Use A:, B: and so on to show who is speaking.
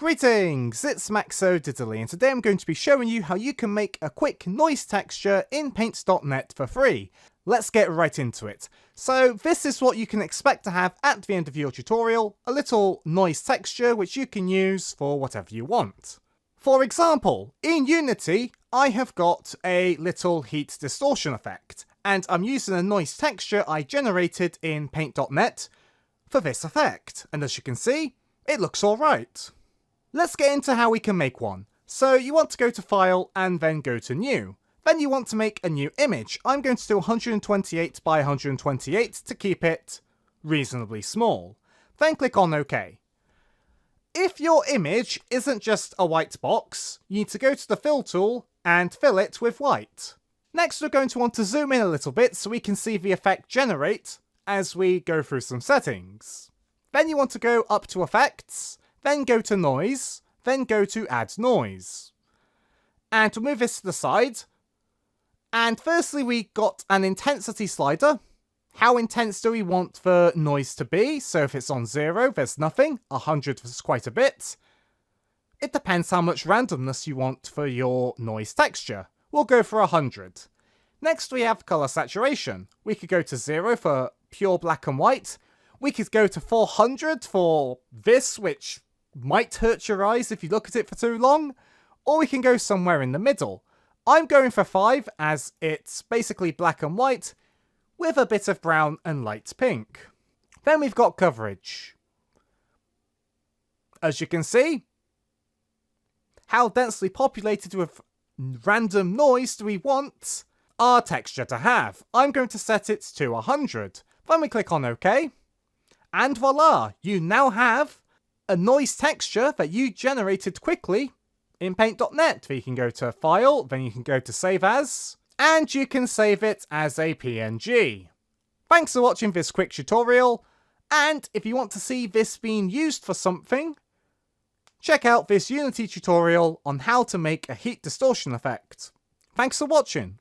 A: Greetings, it's MaxoDiddly, and today I'm going to be showing you how you can make a quick noise texture in Paint.net for free. Let's get right into it. So this is what you can expect to have at the end of your tutorial, a little noise texture which you can use for whatever you want. For example, in Unity, I have got a little heat distortion effect, and I'm using a noise texture I generated in Paint.net for this effect, and as you can see, it looks alright. Let's get into how we can make one. So you want to go to File and then go to New. Then you want to make a new image. I'm going to do 128 by 128 to keep it reasonably small. Then click on OK. If your image isn't just a white box, you need to go to the Fill tool and fill it with white. Next, we're going to want to zoom in a little bit so we can see the effect generate as we go through some settings. Then you want to go up to Effects, then go to Noise, then go to Add Noise. And we'll move this to the side. And firstly, we got an intensity slider. How intense do we want the noise to be? So if it's on 0, there's nothing. 100 is quite a bit. It depends how much randomness you want for your noise texture. We'll go for 100. Next we have color saturation. We could go to 0 for pure black and white. We could go to 400 for this, which might hurt your eyes if you look at it for too long. Or we can go somewhere in the middle. I'm going for 5 as it's basically black and white with a bit of brown and light pink. Then we've got coverage. As you can see, how densely populated with random noise do we want our texture to have? I'm going to set it to 100. Then we click on OK. And voila, you now have a noise texture that you generated quickly in Paint.net. You can go to File, then you can go to Save As, and you can save it as a PNG. Thanks for watching this quick tutorial, and if you want to see this being used for something, check out this Unity tutorial on how to make a heat distortion effect. Thanks for watching.